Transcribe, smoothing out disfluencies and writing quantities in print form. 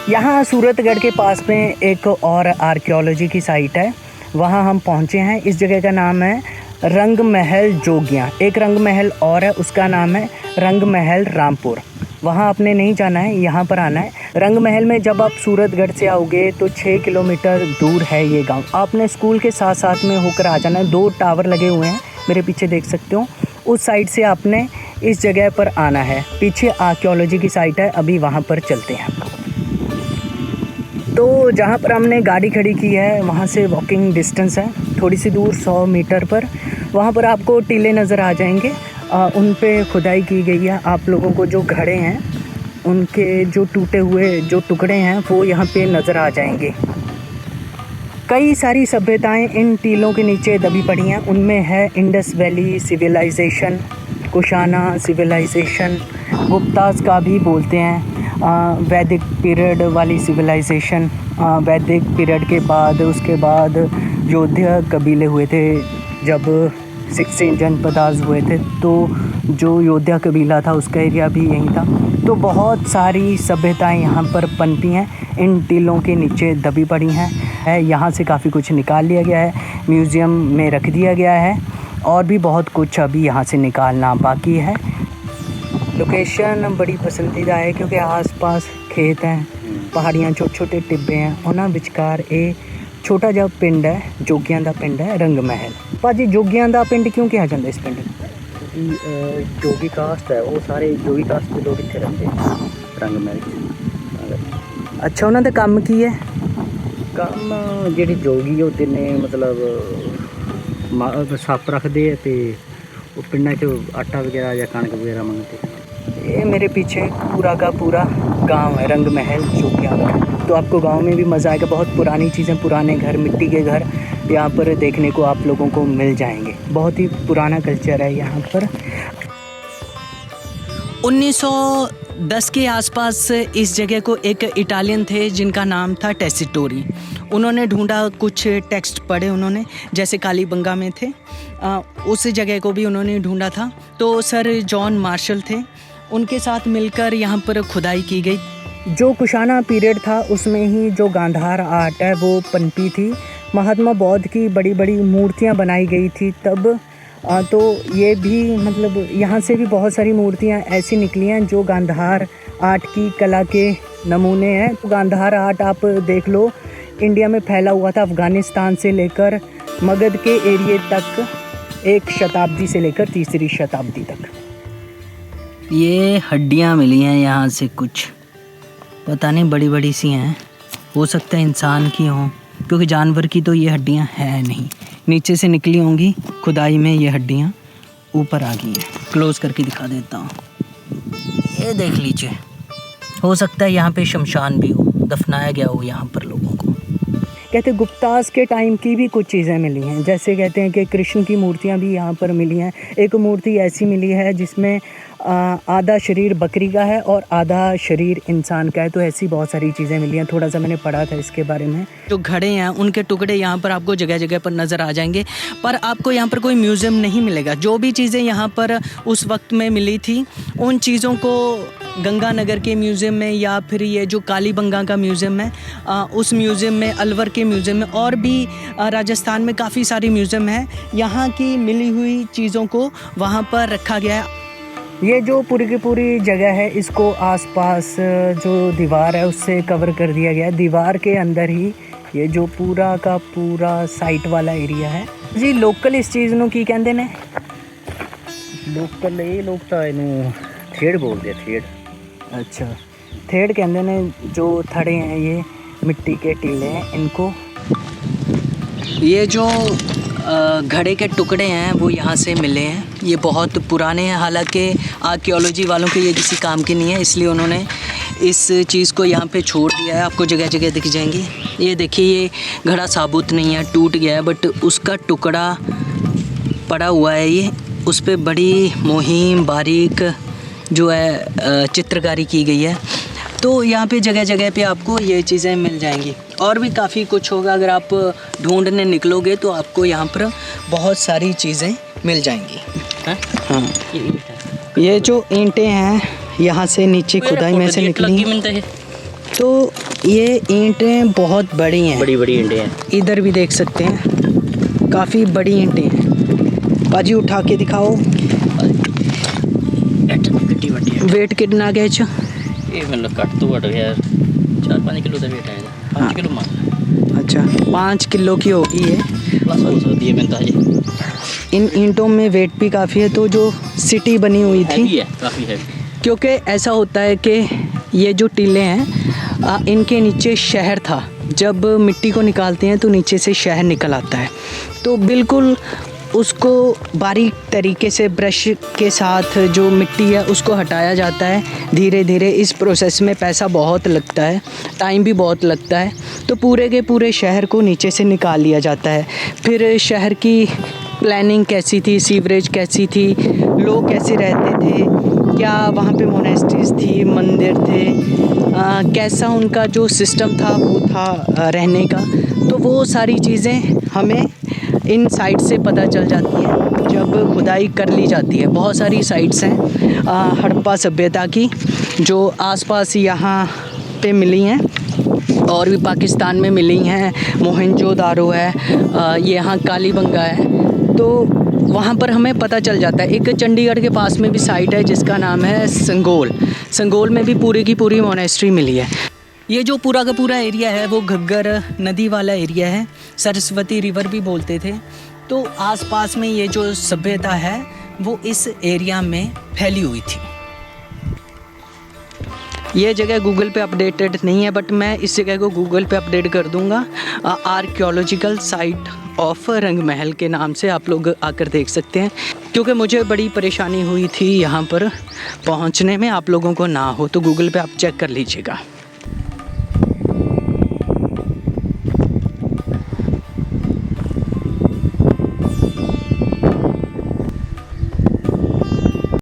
यहाँ सूरतगढ़ के पास में एक और आर्कियोलॉजी की साइट है, वहाँ हम पहुँचे हैं। इस जगह का नाम है रंग महल जोगियाँ। एक रंग महल और है, उसका नाम है रंग महल रामपुर। वहाँ आपने नहीं जाना है, यहाँ पर आना है। रंग महल में जब आप सूरतगढ़ से आओगे तो 6 किलोमीटर दूर है ये गांव। आपने स्कूल के साथ साथ में होकर आ जाना है। 2 टावर लगे हुए हैं, मेरे पीछे देख सकते हो। उस साइड से आपने इस जगह पर आना है। पीछे आर्कियोलॉजी की साइट है, अभी वहाँ पर चलते हैं। तो जहाँ पर हमने गाड़ी खड़ी की है वहाँ से वॉकिंग डिस्टेंस है, थोड़ी सी दूर 100 मीटर पर। वहाँ पर आपको टीले नज़र आ जाएंगे, उन पे खुदाई की गई है। आप लोगों को जो घड़े हैं उनके जो टूटे हुए जो टुकड़े हैं वो यहाँ पे नज़र आ जाएंगे। कई सारी सभ्यताएं इन टीलों के नीचे दबी पड़ी हैं। उनमें है Indus valley civilisation, Kushana civilisation, Guptas का भी बोलते हैं, वैदिक पीरियड वाली सिविलाइजेशन। वैदिक पीरियड के बाद उसके बाद योद्धा कबीले हुए थे। जब 16 जनपदास हुए थे तो जो योद्धा कबीला था उसका एरिया भी यहीं था। तो बहुत सारी सभ्यताएं यहाँ पर पनपी हैं, इन टीलों के नीचे दबी पड़ी हैं। यहाँ से काफ़ी कुछ निकाल लिया गया है, म्यूज़ियम में रख दिया गया है, और भी बहुत कुछ अभी यहाँ से निकालना बाकी है। लोकेशन बड़ी पसंदीदा है क्योंकि आसपास खेत हैं, पहाड़ियाँ, छोटे छोटे टिब्बे हैं, और ना विचकार ए छोटा जिहा पिंड है, जोगियां दा पिंड है रंग महल। भाजी जोगियां दा पिंड क्यों कहा जाता इस पिंड? जोगी कास्ट है, वो सारे जोगी कास्ट के लोग इतने रहते हैं रंग महल। अच्छा, उन्होंने काम की है? काम ਜਿਹੜੇ जोगी होते ने मतलब सप रखते हैं तो वो पिंडा च आटा वगैरह या कणक वगैरह मंगते। ये मेरे पीछे पूरा का पूरा गांव है रंग महल जोगियां का। तो आपको गांव में भी मज़ा आएगा। बहुत पुरानी चीज़ें, पुराने घर, मिट्टी के घर यहाँ पर देखने को आप लोगों को मिल जाएंगे। बहुत ही पुराना कल्चर है यहाँ पर। 1910 के आसपास इस जगह को एक इटालियन थे जिनका नाम था टेसिटोरी। उन्होंने ढूंढा, कुछ टेक्स्ट पढ़े उन्होंने, जैसे कालीबंगा में थे, उस जगह को भी उन्होंने ढूंढा था। तो सर जॉन मार्शल थे, उनके साथ मिलकर यहाँ पर खुदाई की गई। जो कुशाना पीरियड था उसमें ही जो गांधार आर्ट है वो पनपी थी। महात्मा बुद्ध की बड़ी बड़ी मूर्तियाँ बनाई गई थी तब। तो ये भी मतलब यहाँ से भी बहुत सारी मूर्तियाँ ऐसी निकली हैं जो गांधार आर्ट की कला के नमूने हैं। तो गांधार आर्ट आप देख लो, इंडिया में फैला हुआ था, अफ़गानिस्तान से लेकर मगध के एरिए तक, 1 शताब्दी से लेकर 3री शताब्दी तक। ये हड्डियाँ मिली हैं यहाँ से, कुछ पता नहीं, बड़ी बड़ी सी हैं, हो सकता है इंसान की हों, क्योंकि जानवर की तो ये हड्डियाँ हैं नहीं। नीचे से निकली होंगी खुदाई में, ये हड्डियाँ ऊपर आ गई हैं। क्लोज करके दिखा देता हूँ, ये देख लीजिए। हो सकता है यहाँ पे शमशान भी हो, दफनाया गया हो यहाँ पर लोगों को। कहते हैं गुप्तास के टाइम की भी कुछ चीज़ें मिली हैं, जैसे कहते हैं कि कृष्ण की मूर्तियाँ भी यहाँ पर मिली हैं। एक मूर्ति ऐसी मिली है जिसमें आधा शरीर बकरी का है और आधा शरीर इंसान का है। तो ऐसी बहुत सारी चीज़ें मिली हैं, थोड़ा सा मैंने पढ़ा था इसके बारे में। जो घड़े हैं उनके टुकड़े यहाँ पर आपको जगह जगह पर नज़र आ जाएंगे, पर आपको यहाँ पर कोई म्यूज़ियम नहीं मिलेगा। जो भी चीज़ें यहाँ पर उस वक्त में मिली थी उन चीज़ों को गंगानगर के म्यूज़ियम में, या फिर ये जो कालीबंगा का म्यूज़ियम है उस म्यूज़ियम में, अलवर के म्यूज़ियम में, और भी राजस्थान में काफ़ी सारी म्यूज़ियम है। यहाँ की मिली हुई चीज़ों को वहाँ पर रखा गया है। ये जो पूरी की पूरी जगह है, इसको आसपास जो दीवार है उससे कवर कर दिया गया है। दीवार के अंदर ही ये जो पूरा का पूरा साइट वाला एरिया है जी। लोकल इस चीज़ ਨੂੰ ਕੀ ਕਹਿੰਦੇ ਨੇ? लोकल ये लोग तो इन्हों थेड़ बोलते हैं, थेड़। अच्छा, थेड़ कहते हैं। जो थड़े हैं ये मिट्टी के टीले हैं, इनको ये जो घड़े के टुकड़े हैं वो यहाँ से मिले हैं। ये बहुत पुराने हैं, हालांकि आर्कियोलॉजी वालों के ये किसी काम के नहीं है, इसलिए उन्होंने इस चीज़ को यहाँ पे छोड़ दिया है। आपको जगह जगह दिख जाएंगे। ये देखिए, ये घड़ा साबुत नहीं है, टूट गया है, बट उसका टुकड़ा पड़ा हुआ है। ये उस पर बड़ी मुहिम बारीक जो है चित्रकारी की गई है। तो यहाँ पे जगह जगह पे आपको ये चीज़ें मिल जाएंगी, और भी काफ़ी कुछ होगा। अगर आप ढूंढने निकलोगे तो आपको यहाँ पर बहुत सारी चीज़ें मिल जाएंगी। हाँ, ये जो ईंटें हैं यहाँ से नीचे खुदाई में से निकली, तो ये ईंटें बहुत बड़ी हैं, बड़ी बड़ी ईंटें हैं। इधर भी देख सकते हैं, काफ़ी बड़ी ईंटें हैं। बाजी उठा के दिखाओ, कितनी बड़ी है। वेट कितना गया छ? ये मतलब कट तो बढ़ गया, 4-5 किलो का वेट है, 5 किलो मान। अच्छा, 5 किलो की होगी ये। प्लस हो सकती है मैंने तो ये। इन ईंटों में वेट भी काफ़ी है। तो जो सिटी बनी हुई थी, हैवी है, काफ़ी हैवी। क्योंकि ऐसा होता है कि ये जो टीले हैं इनके नीचे शहर था। जब मिट्टी को निकालते हैं तो नीचे से शहर निकल आता है, तो बिल्कुल उसको बारीक तरीके से ब्रश के साथ जो मिट्टी है उसको हटाया जाता है धीरे धीरे। इस प्रोसेस में पैसा बहुत लगता है, टाइम भी बहुत लगता है। तो पूरे के पूरे शहर को नीचे से निकाल लिया जाता है। फिर शहर की प्लानिंग कैसी थी, सीवरेज कैसी थी, लोग कैसे रहते थे, क्या वहाँ पे मोनेस्ट्रीज थी, मंदिर थे, कैसा उनका जो सिस्टम था वो था रहने का, तो वो सारी चीज़ें हमें इन साइट से पता चल जाती हैं जब खुदाई कर ली जाती है। बहुत सारी साइट्स हैं हड़प्पा सभ्यता की जो आसपास यहाँ पे मिली हैं, और भी पाकिस्तान में मिली हैं। मोहनजोदारो है, ये यहाँ कालीबंगा है, तो वहाँ पर हमें पता चल जाता है। एक चंडीगढ़ के पास में भी साइट है जिसका नाम है संगोल। संगोल में भी पूरी की पूरी मोनेस्ट्री मिली है। ये जो पूरा का पूरा एरिया है वो घग्गर नदी वाला एरिया है, सरस्वती रिवर भी बोलते थे। तो आसपास में ये जो सभ्यता है वो इस एरिया में फैली हुई थी। ये जगह गूगल पे अपडेटेड नहीं है, बट मैं इस जगह को गूगल पे अपडेट कर दूंगा। आर्कियोलॉजिकल साइट ऑफ रंग महल के नाम से आप लोग आकर देख सकते हैं, क्योंकि मुझे बड़ी परेशानी हुई थी यहाँ पर पहुँचने में, आप लोगों को ना हो तो गूगल पे आप चेक कर लीजिएगा।